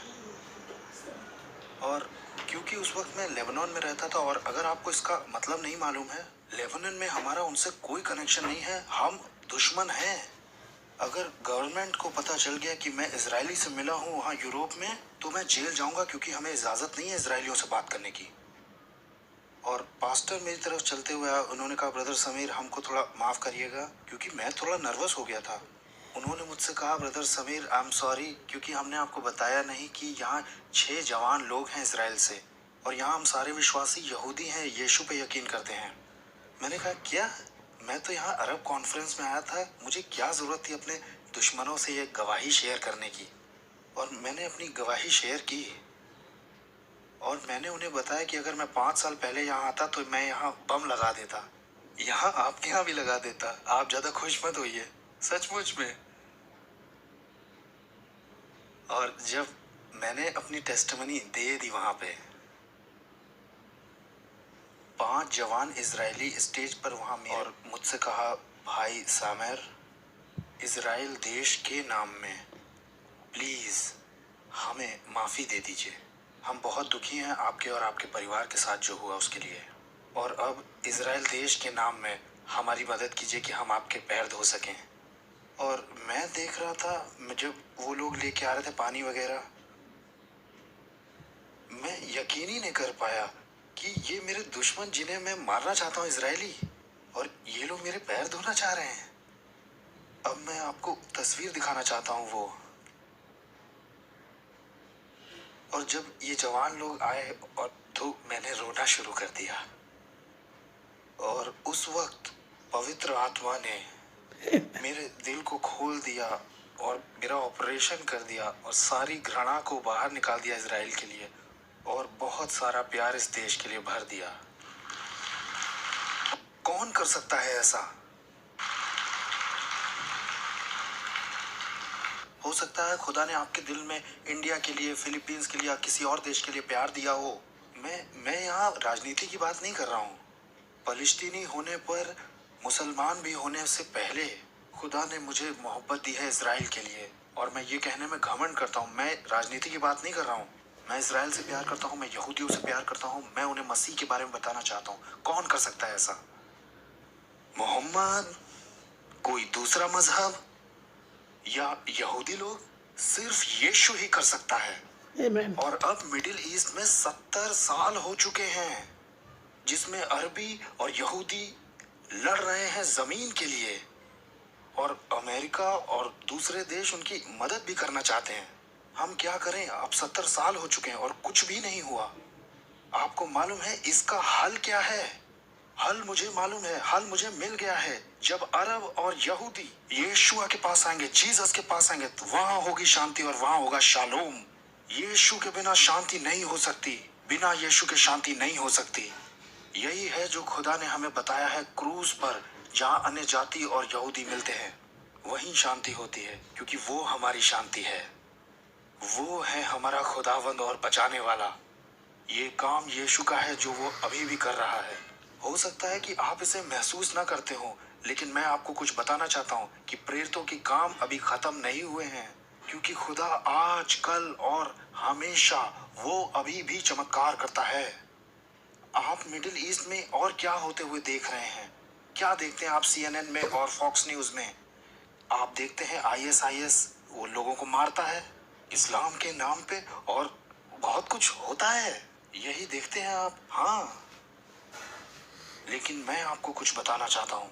और क्योंकि उस वक्त मैं लेबनान में रहता था, और अगर आपको इसका मतलब नहीं मालूम है, लेबनान में हमारा उनसे कोई कनेक्शन नहीं है, हम दुश्मन हैं। अगर गवर्नमेंट को पता चल गया कि मैं इजरायली से मिला हूँ वहाँ यूरोप में, तो मैं जेल जाऊंगा, क्योंकि हमें इजाजत नहीं है इजरायलियों से बात करने की। और पास्टर मेरी तरफ चलते हुए आया, उन्होंने कहा, ब्रदर समीर, हमको थोड़ा माफ़ करिएगा, क्योंकि मैं थोड़ा नर्वस हो गया था। उन्होंने मुझसे कहा, brother Sameer, I am sorry, क्योंकि हमने आपको बताया नहीं कि यहाँ 6 जवान लोग हैं इजराइल से, और यहाँ हम सारे विश्वासी यहूदी हैं, यीशु पे यकीन करते हैं। मैंने कहा, क्या? मैं तो यहाँ अरब कॉन्फ्रेंस में आया था, मुझे क्या ज़रूरत थी अपने दुश्मनों से ये गवाही शेयर करने की? और मैंने अपनी गवाही शेयर की, और मैंने उन्हें बताया कि अगर मैं 5 साल पहले यहाँ आता तो मैं यहाँ बम लगा देता, यहाँ आपके यहाँ भी लगा देता। आप ज़्यादा खुश मत होइए, सचमुच में। और जब मैंने अपनी टेस्टिमनी दे दी वहाँ पे, 5 जवान इजरायली स्टेज पर वहाँ मेरे, और मुझसे कहा, भाई सामेर, इजराइल देश के नाम में प्लीज़ हमें माफ़ी दे दीजिए। हम बहुत दुखी हैं आपके और आपके परिवार के साथ जो हुआ उसके लिए, और अब इजराइल देश के नाम में हमारी मदद कीजिए कि हम आपके पैर धो सकें। और मैं देख रहा था, जब वो लोग लेके आ रहे थे पानी वगैरह, मैं यकीन ही नहीं कर पाया कि ये मेरे दुश्मन जिन्हें मैं मारना चाहता हूँ इजरायली, और ये लोग मेरे पैर धोना चाह रहे हैं। अब मैं आपको तस्वीर दिखाना चाहता हूँ वो। और जब ये जवान लोग आए और तो मैंने रोना शुरू कर दिया, और उस वक्त पवित्र आत्मा ने मेरे दिल को खोल दिया और मेरा ऑपरेशन कर दिया, और सारी घृणा को बाहर निकाल दिया इजराइल के लिए, और बहुत सारा प्यार इस देश के लिए भर दिया। कौन कर सकता है ऐसा? हो सकता है खुदा ने आपके दिल में इंडिया के लिए, फिलीपींस के लिए या किसी और देश के लिए प्यार दिया हो। मैं यहाँ राजनीति की बात नहीं कर रहा हूँ। फलस्तीनी होने पर, मुसलमान भी होने से पहले खुदा ने मुझे मोहब्बत दी है इजराइल के लिए, और मैं ये कहने में घमंड करता हूँ। मैं राजनीति की बात नहीं कर रहा हूँ, मैं इजराइल से प्यार करता हूँ, मैं यहूदियों से प्यार करता हूँ, मैं उन्हें मसीह के बारे में बताना चाहता हूँ। कौन कर सकता है ऐसा? मोहम्मद, कोई दूसरा मजहब या यहूदी लोग? सिर्फ यीशु ही कर सकता है। Amen. और अब मिडिल ईस्ट में 70 साल हो चुके हैं जिसमें अरबी और यहूदी लड़ रहे हैं जमीन के लिए, और अमेरिका और दूसरे देश उनकी मदद भी करना चाहते हैं। हम क्या करें? अब 70 साल हो चुके हैं और कुछ भी नहीं हुआ। आपको मालूम है इसका हल क्या है? हल मुझे मालूम है, हल मुझे मिल गया है। जब अरब और यहूदी यीशु के पास आएंगे, जीसस के पास आएंगे, तो वहां होगी शांति और वहां होगा शालोम। यीशु के बिना शांति नहीं हो सकती, बिना यीशु के शांति नहीं हो सकती। यही है जो खुदा ने हमें बताया है क्रूज पर, जहाँ अन्य जाति और यहूदी मिलते हैं वहीं शांति होती है, क्योंकि वो हमारी शांति है। वो है हमारा खुदावंद और बचाने वाला। ये काम यीशु का है जो वो अभी भी कर रहा है। हो सकता है कि आप इसे महसूस ना करते हो, लेकिन मैं आपको कुछ बताना चाहता हूँ कि प्रेरितों के काम अभी खत्म नहीं हुए हैं, क्योंकि खुदा आज, कल और हमेशा वो अभी भी चमत्कार करता है। आप मिडिल ईस्ट में और क्या होते हुए देख रहे हैं? क्या देखते हैं आप CNN में और फॉक्स न्यूज में? आप देखते हैं ISIS वो लोगों को मारता है इस्लाम के नाम पे, और बहुत कुछ होता है, यही देखते हैं आप। हाँ, लेकिन मैं आपको कुछ बताना चाहता हूँ।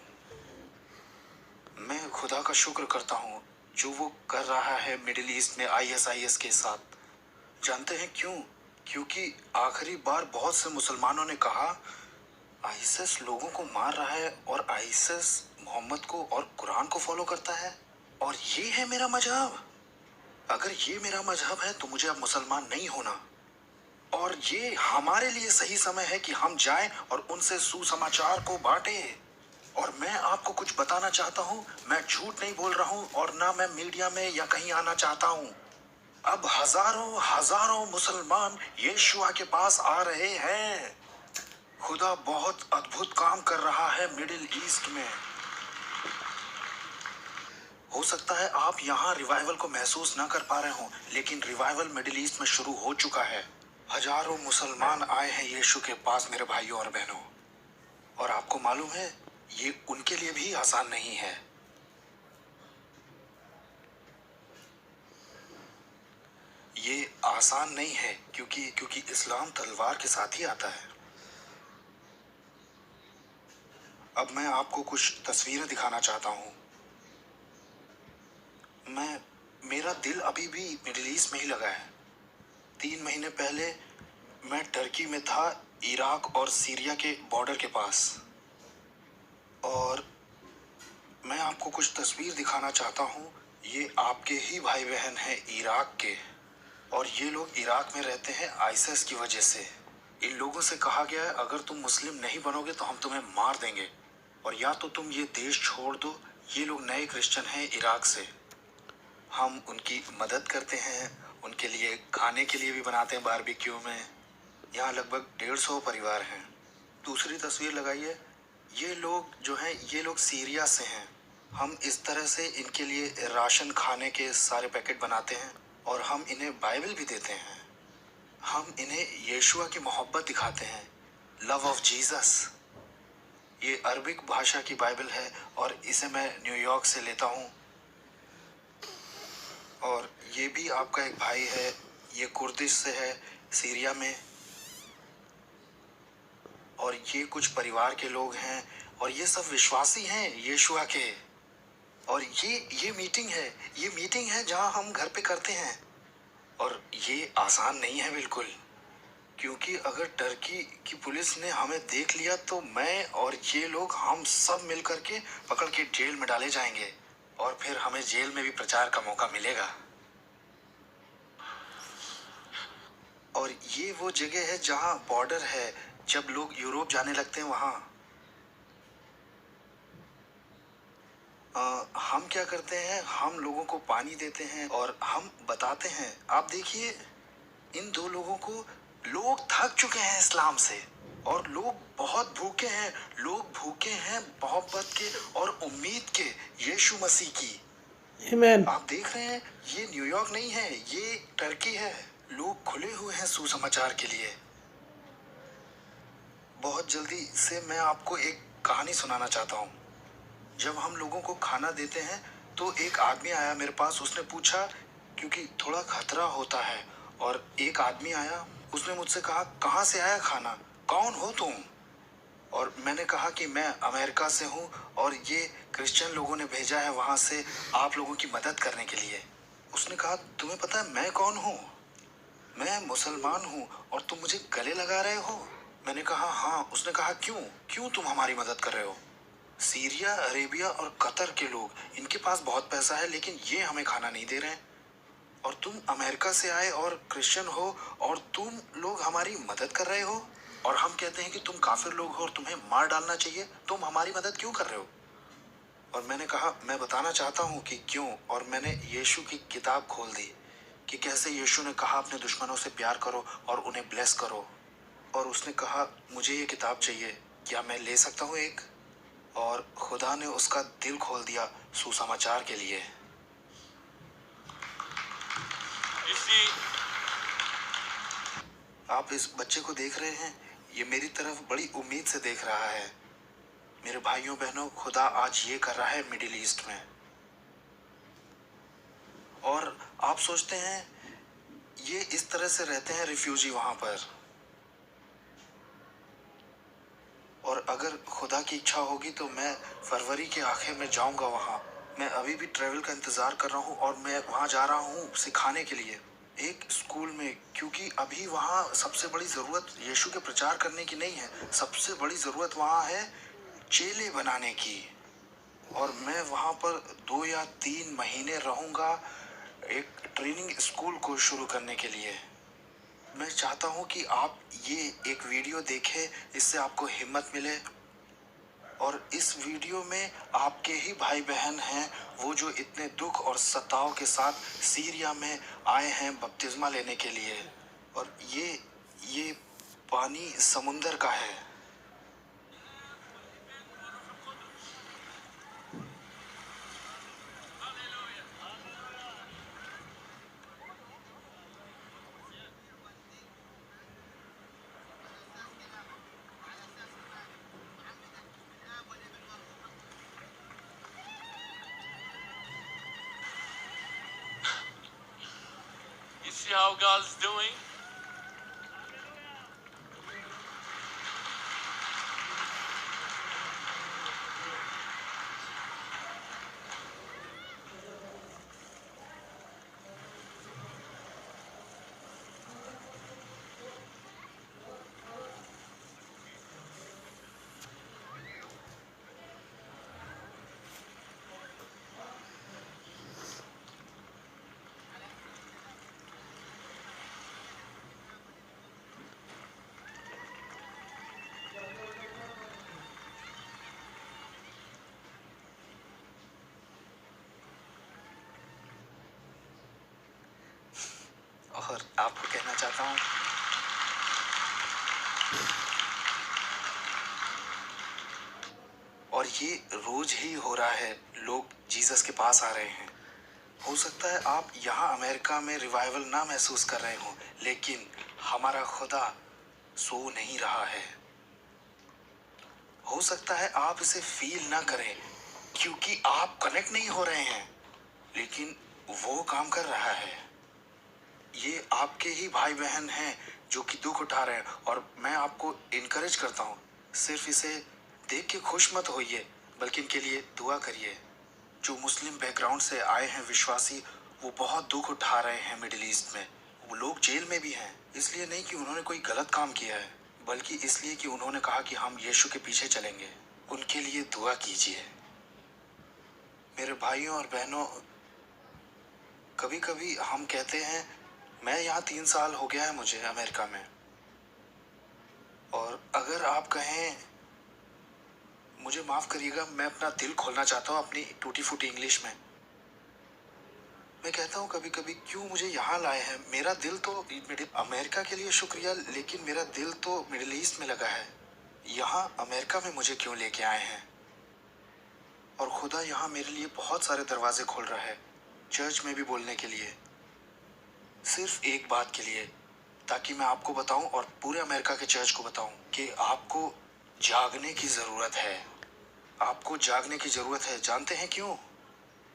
मैं खुदा का शुक्र करता हूँ जो वो कर रहा है मिडिल ईस्ट में ISIS के साथ। जानते हैं क्यों? क्योंकि आखिरी बार बहुत से मुसलमानों ने कहा आईएसएस लोगों को मार रहा है और आईएसएस मोहम्मद को और कुरान को फॉलो करता है और ये है मेरा मजहब। अगर ये मेरा मजहब है तो मुझे अब मुसलमान नहीं होना और ये हमारे लिए सही समय है कि हम जाएं और उनसे सुसमाचार को बांटें। और मैं आपको कुछ बताना चाहता हूं, मैं झूठ नहीं बोल रहा हूं और ना मैं मीडिया में या कहीं आना चाहता हूं। अब हजारों हजारों मुसलमान यीशुआ के पास आ रहे हैं। खुदा बहुत अद्भुत काम कर रहा है मिडिल ईस्ट में। हो सकता है आप यहाँ रिवाइवल को महसूस ना कर पा रहे हो, लेकिन रिवाइवल मिडिल ईस्ट में शुरू हो चुका है। हजारों मुसलमान आए हैं यीशु के पास मेरे भाइयों और बहनों, और आपको मालूम है ये उनके लिए भी आसान नहीं है। ये आसान नहीं है क्योंकि इस्लाम तलवार के साथ ही आता है। अब मैं आपको कुछ तस्वीरें दिखाना चाहता हूँ। मेरा दिल अभी भी मिडिल ईस्ट में ही लगा है। 3 महीने पहले मैं टर्की में था, इराक और सीरिया के बॉर्डर के पास, और मैं आपको कुछ तस्वीर दिखाना चाहता हूँ। ये आपके ही भाई बहन हैं इराक के, और ये लोग इराक में रहते हैं आईएसआईएस की वजह से। इन लोगों से कहा गया है अगर तुम मुस्लिम नहीं बनोगे तो हम तुम्हें मार देंगे, और या तो तुम ये देश छोड़ दो। ये लोग नए क्रिश्चियन हैं इराक से। हम उनकी मदद करते हैं, उनके लिए खाने के लिए भी बनाते हैं बारबेक्यू में। यहाँ लगभग 150 परिवार हैं। दूसरी तस्वीर लगाइए। ये लोग जो हैं ये लोग सीरिया से हैं। हम इस तरह से इनके लिए राशन खाने के सारे पैकेट बनाते हैं और हम इन्हें बाइबल भी देते हैं। हम इन्हें यीशुआ की मोहब्बत दिखाते हैं, लव ऑफ जीसस। ये अरबिक भाषा की बाइबल है और इसे मैं न्यूयॉर्क से लेता हूँ। और ये भी आपका एक भाई है, ये कुर्दिश से है, सीरिया में। और ये कुछ परिवार के लोग हैं और ये सब विश्वासी हैं यीशुआ के। और ये मीटिंग है जहाँ हम घर पे करते हैं। और ये आसान नहीं है बिल्कुल, क्योंकि अगर टर्की की पुलिस ने हमें देख लिया तो मैं और ये लोग हम सब मिल करके पकड़ के जेल में डाले जाएंगे, और फिर हमें जेल में भी प्रचार का मौका मिलेगा। और ये वो जगह है जहाँ बॉर्डर है, जब लोग यूरोप जाने लगते हैं वहाँ। हम क्या करते हैं, हम लोगों को पानी देते हैं और हम बताते हैं। आप देखिए इन दो लोगों को, लोग थक चुके हैं इस्लाम से और लोग बहुत भूखे हैं। लोग भूखे हैं मोहब्बत के और उम्मीद के, यीशु मसीह की। आमीन। आप देख रहे हैं ये न्यूयॉर्क नहीं है, ये टर्की है। लोग खुले हुए हैं सुसमाचार के लिए। बहुत जल्दी से मैं आपको एक कहानी सुनाना चाहता हूँ। जब हम लोगों को खाना देते हैं तो एक आदमी आया मेरे पास। उसने पूछा, क्योंकि थोड़ा खतरा होता है, और एक आदमी आया, उसने मुझसे कहा कहाँ से आया खाना, कौन हो तुम? और मैंने कहा कि मैं अमेरिका से हूँ और ये क्रिश्चियन लोगों ने भेजा है वहाँ से आप लोगों की मदद करने के लिए। उसने कहा तुम्हें पता है मैं कौन हूँ? मैं मुसलमान हूँ और तुम मुझे गले लगा रहे हो? मैंने कहा हाँ। उसने कहा क्यों तुम हमारी मदद कर रहे हो? सीरिया, अरेबिया और कतर के लोग, इनके पास बहुत पैसा है लेकिन ये हमें खाना नहीं दे रहे हैं, और तुम अमेरिका से आए और क्रिश्चियन हो और तुम लोग हमारी मदद कर रहे हो, और हम कहते हैं कि तुम काफिर लोग हो और तुम्हें मार डालना चाहिए। तुम हमारी मदद क्यों कर रहे हो? और मैंने कहा मैं बताना चाहता हूँ कि क्यों। और मैंने यीशु की किताब खोल दी कि कैसे यीशु ने कहा अपने दुश्मनों से प्यार करो और उन्हें ब्लेस करो। और उसने कहा मुझे ये किताब चाहिए, क्या मैं ले सकता हूँ एक? और खुदा ने उसका दिल खोल दिया सुसमाचार के लिए। आप इस बच्चे को देख रहे हैं, ये मेरी तरफ बड़ी उम्मीद से देख रहा है। मेरे भाइयों बहनों, खुदा आज ये कर रहा है मिडिल ईस्ट में। और आप सोचते हैं ये इस तरह से रहते हैं रिफ्यूजी वहां पर, और अगर खुदा की इच्छा होगी तो मैं फरवरी के आखिर में जाऊंगा वहां। मैं अभी भी ट्रैवल का इंतज़ार कर रहा हूं और मैं वहां जा रहा हूं सिखाने के लिए। एक स्कूल में, क्योंकि अभी वहाँ सबसे बड़ी ज़रूरत यीशु के प्रचार करने की नहीं है, सबसे बड़ी ज़रूरत वहाँ है चेले बनाने की। और मैं वहाँ पर 2 या 3 महीने रहूँगा एक ट्रेनिंग स्कूल को शुरू करने के लिए। मैं चाहता हूँ कि आप ये एक वीडियो देखें, इससे आपको हिम्मत मिले। और इस वीडियो में आपके ही भाई बहन हैं, वो जो इतने दुख और सताव के साथ सीरिया में आए हैं बपतिस्मा लेने के लिए। और ये पानी समुंदर का है। You see how God's doing? और आपको कहना चाहता हूँ, और ये रोज ही हो रहा है, लोग जीसस के पास आ रहे हैं। हो सकता है आप यहाँ अमेरिका में रिवाइवल ना महसूस कर रहे हो, लेकिन हमारा खुदा सो नहीं रहा है। हो सकता है आप इसे फील ना करें क्योंकि आप कनेक्ट नहीं हो रहे हैं, लेकिन वो काम कर रहा है। ये आपके ही भाई बहन हैं जो कि दुख उठा रहे हैं, और मैं आपको इनकरेज करता हूँ, सिर्फ इसे देख के खुश मत होइए, बल्कि इनके लिए दुआ करिए। जो मुस्लिम बैकग्राउंड से आए हैं विश्वासी, वो बहुत दुख उठा रहे हैं मिडिल ईस्ट में। वो लोग जेल में भी हैं, इसलिए नहीं कि उन्होंने कोई गलत काम किया है, बल्कि इसलिए कि उन्होंने कहा कि हम यीशु के पीछे चलेंगे। उनके लिए दुआ कीजिए। मेरे भाइयों और बहनों, कभी कभी हम कहते हैं, मैं यहाँ 3 साल हो गया है मुझे अमेरिका में, और अगर आप कहें, मुझे माफ़ करिएगा, मैं अपना दिल खोलना चाहता हूँ अपनी टूटी फूटी इंग्लिश में। मैं कहता हूँ कभी कभी, क्यों मुझे यहाँ लाए हैं? मेरा दिल तो अमेरिका के लिए शुक्रिया, लेकिन मेरा दिल तो मिडिल ईस्ट में लगा है। यहाँ अमेरिका में मुझे क्यों लेके आए हैं? और खुदा यहाँ मेरे लिए बहुत सारे दरवाजे खोल रहा है, चर्च में भी बोलने के लिए, सिर्फ एक बात के लिए, ताकि मैं आपको बताऊं और पूरे अमेरिका के चर्च को बताऊं कि आपको जागने की ज़रूरत है। आपको जागने की ज़रूरत है। जानते हैं क्यों?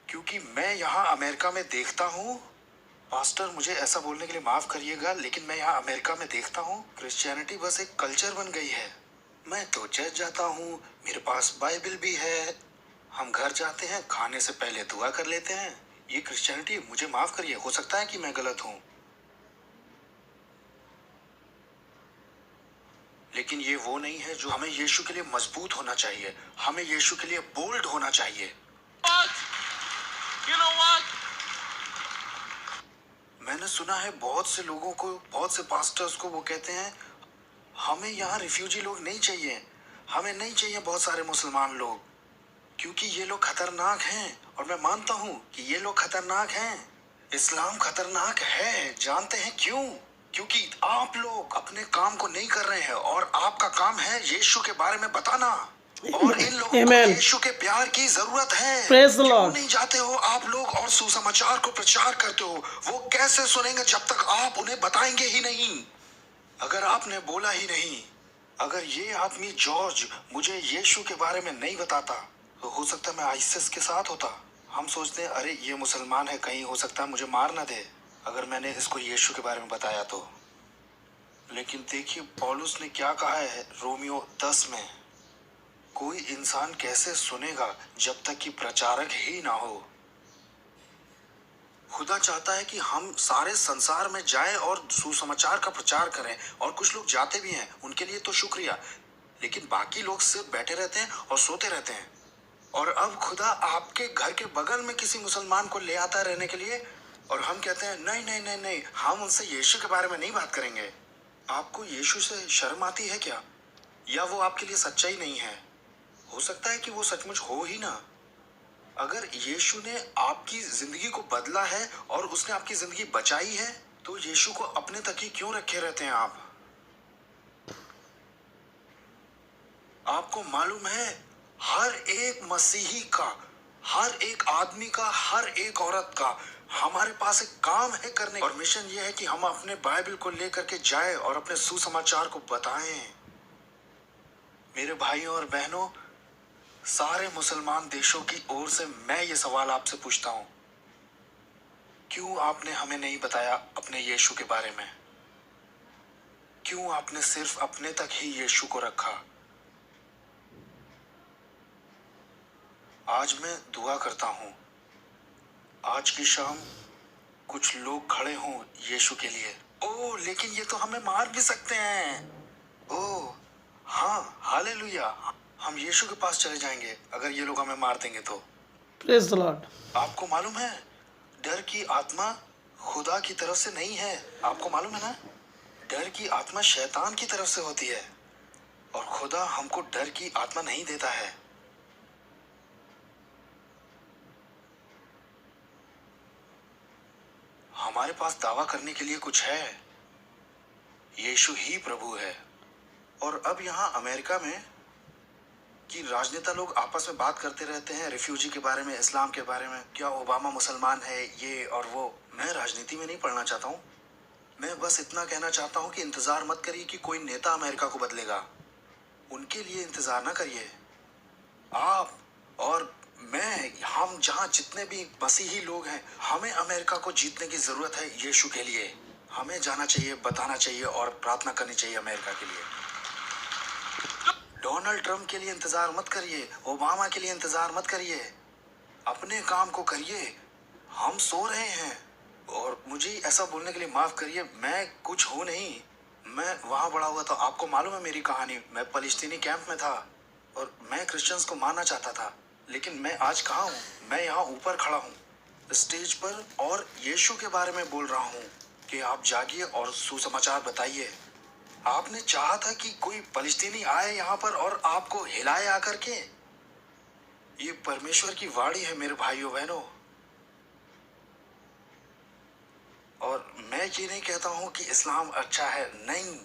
क्योंकि मैं यहाँ अमेरिका में देखता हूँ, पास्टर मुझे ऐसा बोलने के लिए माफ़ करिएगा, लेकिन मैं यहाँ अमेरिका में देखता हूँ क्रिश्चियनिटी बस एक कल्चर बन गई है। मैं तो चर्च जाता हूँ, मेरे पास बाइबल भी है, हम घर जाते हैं, खाने से पहले दुआ कर लेते हैं। ये क्रिश्चियनिटी, मुझे माफ़ करिए, हो सकता है कि मैं गलत हूँ, लेकिन ये वो नहीं है जो हमें यीशु के लिए मजबूत होना चाहिए। हमें यीशु के लिए बोल्ड होना चाहिए। What? You know what? मैंने सुना है बहुत से लोगों को, बहुत से पास्टर्स को, वो कहते हैं हमें यहाँ रिफ्यूजी लोग नहीं चाहिए, हमें नहीं चाहिए बहुत सारे मुसलमान लोग, क्योंकि ये लोग खतरनाक हैं। और मैं मानता हूँ कि ये लोग खतरनाक हैं, इस्लाम खतरनाक है। जानते हैं क्यों? क्योंकि आप लोग अपने काम को नहीं कर रहे हैं, और आपका काम है यीशु के बारे में बताना, और इन लोगों को Amen. यीशु के प्यार की जरूरत है। Praise the क्यों Lord. नहीं जाते हो आप लोग और सुसमाचार को प्रचार करते हो? वो कैसे सुनेंगे जब तक आप उन्हें बताएंगे ही नहीं? अगर आपने बोला ही नहीं, अगर ये आदमी जॉर्ज मुझे यीशु के बारे में नहीं बताता, तो हो सकता है मैं आइसिस के साथ होता। हम सोचते हैं, अरे ये मुसलमान है, कहीं हो सकता है मुझे मार ना दे अगर मैंने इसको यीशु के बारे में बताया तो। लेकिन देखिए पौलुस ने क्या कहा है रोमियो 10 में, कोई इंसान कैसे सुनेगा जब तक कि प्रचारक ही ना हो। खुदा चाहता है कि हम सारे संसार में जाएं और सुसमाचार का प्रचार करें, और कुछ लोग जाते भी हैं, उनके लिए तो शुक्रिया, लेकिन बाकी लोग सिर्फ बैठे रहते हैं और सोते रहते हैं। और अब खुदा आपके घर के बगल में किसी मुसलमान को ले आता है रहने के लिए, और हम कहते हैं नहीं नहीं नहीं नहीं, हम उनसे यीशु के बारे में नहीं बात करेंगे। आपको यीशु से शर्म आती है क्या? या वो आपके लिए सच्चाई नहीं है? हो सकता है कि वो सचमुच हो ही ना। अगर यीशु ने आपकी जिंदगी को बदला है और उसने आपकी जिंदगी बचाई है, तो यीशु को अपने तक ही क्यों रखे रहते हैं आप? आपको मालूम है, हर एक मसीही का, हर एक आदमी का, हर एक औरत का हमारे पास एक काम है करने, और मिशन ये है कि हम अपने बाइबल को लेकर के जाएं और अपने सुसमाचार को बताएं। मेरे भाइयों और बहनों, सारे मुसलमान देशों की ओर से मैं ये सवाल आपसे पूछता हूं, क्यों आपने हमें नहीं बताया अपने यीशु के बारे में? क्यों आपने सिर्फ अपने तक ही यीशु को रखा? आज मैं दुआ करता हूं, आज की शाम कुछ लोग खड़े हों यीशु के लिए। ओह, लेकिन ये तो हमें मार भी सकते हैं। ओह हाँ, हालेलुया, हम यीशु के पास चले जाएंगे अगर ये लोग हमें मार देंगे तो। Praise the Lord. आपको मालूम है, डर की आत्मा खुदा की तरफ से नहीं है। आपको मालूम है ना, डर की आत्मा शैतान की तरफ से होती है, और खुदा हमको डर की आत्मा नहीं देता है। हमारे पास दावा करने के लिए कुछ है, यीशु ही प्रभु है। और अब यहाँ अमेरिका में कि राजनेता लोग आपस में बात करते रहते हैं रिफ्यूजी के बारे में, इस्लाम के बारे में, क्या ओबामा मुसलमान है, ये और वो। मैं राजनीति में नहीं पढ़ना चाहता हूँ, मैं बस इतना कहना चाहता हूँ कि इंतजार मत करिए कि कोई नेता अमेरिका को बदलेगा। उनके लिए इंतजार ना करिए। आप और मैं, हम जहाँ जितने भी मसीही लोग हैं, हमें अमेरिका को जीतने की जरूरत है यीशु के लिए। हमें जाना चाहिए, बताना चाहिए और प्रार्थना करनी चाहिए अमेरिका के लिए। डोनाल्ड ट्रंप के लिए इंतजार मत करिए, ओबामा के लिए इंतजार मत करिए, अपने काम को करिए। हम सो रहे हैं, और मुझे ऐसा बोलने के लिए माफ करिए, मैं कुछ हूँ नहीं। मैं वहां बड़ा हुआ था, आपको मालूम है मेरी कहानी। मैं फलस्तीनी कैंप में था और मैं क्रिश्चियंस को मारना चाहता था, लेकिन मैं आज कहाँ हूँ? मैं यहाँ ऊपर खड़ा हूँ स्टेज पर, और यीशु के बारे में बोल रहा हूँ कि आप जागिए और सुसमाचार बताइए। आपने चाहा था कि कोई फलस्तीनी आए यहाँ पर और आपको हिलाए आकर के। ये परमेश्वर की वाणी है मेरे भाइयों बहनों। और मैं ये नहीं कहता हूँ कि इस्लाम अच्छा है, नहीं,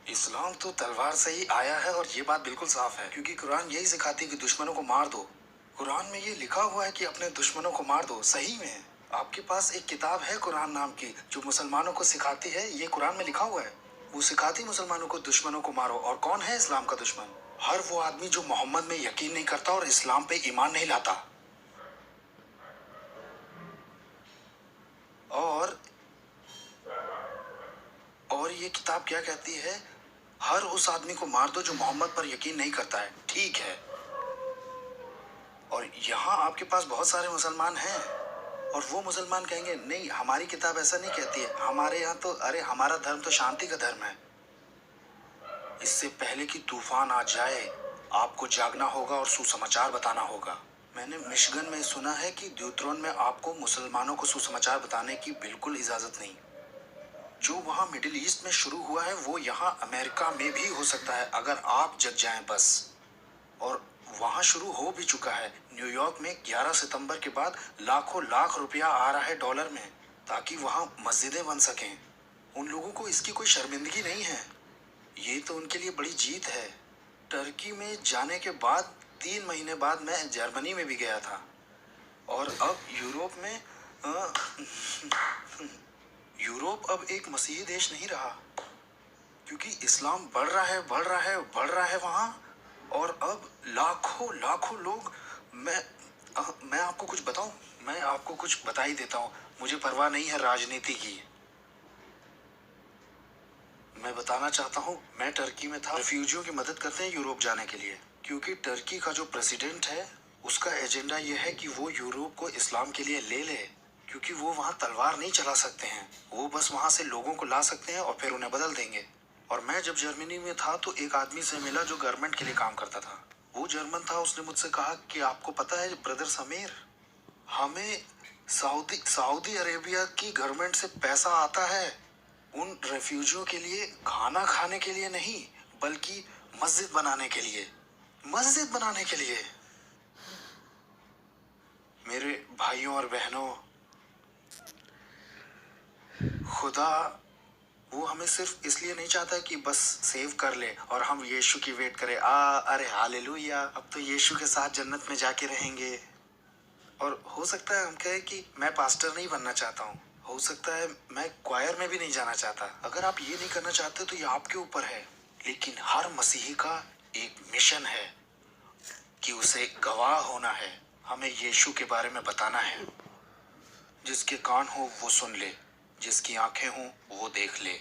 इस्लाम तो तलवार से ही आया है, और ये बात बिल्कुल साफ है, क्योंकि कुरान यही सिखाती है कि दुश्मनों को मार दो। कुरान में ये लिखा हुआ है कि अपने दुश्मनों को मार दो। सही में आपके पास एक किताब है कुरान नाम की, जो मुसलमानों को सिखाती है, ये कुरान में लिखा हुआ है, वो सिखाती मुसलमानों को दुश्मनों को मारो। और कौन है इस्लाम का दुश्मन? हर वो आदमी जो मोहम्मद में यकीन नहीं करता और इस्लाम पे ईमान नहीं लाता। और ये किताब क्या कहती है? हर उस आदमी को मार दो जो मोहम्मद पर यकीन नहीं करता है। ठीक है, और यहाँ आपके पास बहुत सारे मुसलमान हैं, और वो मुसलमान कहेंगे नहीं, हमारी किताब ऐसा नहीं कहती है, हमारे यहाँ तो, अरे हमारा धर्म तो शांति का धर्म है। इससे पहले कि तूफान आ जाए, आपको जागना होगा और सुसमाचार बताना होगा। मैंने मिशिगन में सुना है कि ड्यूट्रॉन में आपको मुसलमानों को सुसमाचार बताने की बिल्कुल इजाजत नहीं। जो वहाँ मिडिल ईस्ट में शुरू हुआ है, वो यहाँ अमेरिका में भी हो सकता है, अगर आप जग जाएं बस। और वहाँ शुरू हो भी चुका है। न्यूयॉर्क में 11 सितंबर के बाद लाखों लाख रुपया आ रहा है डॉलर में, ताकि वहाँ मस्जिदें बन सकें। उन लोगों को इसकी कोई शर्मिंदगी नहीं है, ये तो उनके लिए बड़ी जीत है। टर्की में जाने के बाद 3 महीने बाद मैं जर्मनी में भी गया था, और अब यूरोप में यूरोप अब एक मसीही देश नहीं रहा, क्योंकि इस्लाम बढ़ रहा है, बढ़ रहा है, बढ़ रहा है वहाँ। और अब लाखों लाखों लोग, मैं आपको कुछ बताऊं, मैं आपको कुछ बता ही देता हूँ, मुझे परवाह नहीं है राजनीति की। मैं बताना चाहता हूँ, मैं टर्की में था। रिफ्यूजियों की मदद करते हैं यूरोप जाने के लिए, क्योंकि टर्की का जो प्रेसिडेंट है, उसका एजेंडा यह है कि वो यूरोप को इस्लाम के लिए ले ले, क्योंकि वो वहाँ तलवार नहीं चला सकते हैं। वो बस वहाँ से लोगों को ला सकते हैं और फिर उन्हें बदल देंगे। और मैं जब जर्मनी में था तो एक आदमी से मिला जो गवर्नमेंट के लिए काम करता था। वो जर्मन था। उसने मुझसे कहा कि आपको पता है ब्रदर समीर, हमें सऊदी अरेबिया की गवर्नमेंट से पैसा आता है उन रेफ्यूजियों के लिए खाना खाने के लिए नहीं, बल्कि मस्जिद बनाने के लिए। मस्जिद बनाने के लिए। मेरे भाइयों और बहनों, खुदा वो हमें सिर्फ इसलिए नहीं चाहता कि बस सेव कर ले और हम यीशु की वेट करें। अरे हालेलुया, अब तो यीशु के साथ जन्नत में जाके रहेंगे। और हो सकता है हम कहें कि मैं पास्टर नहीं बनना चाहता हूँ, हो सकता है मैं क्वायर में भी नहीं जाना चाहता। अगर आप ये नहीं करना चाहते तो ये आपके ऊपर है। लेकिन हर मसीही का एक मिशन है कि उसे गवाह होना है, हमें यीशु के बारे में बताना है। जिसके कान हो वो सुन ले, जिसकी आंखें हों वो देख ले।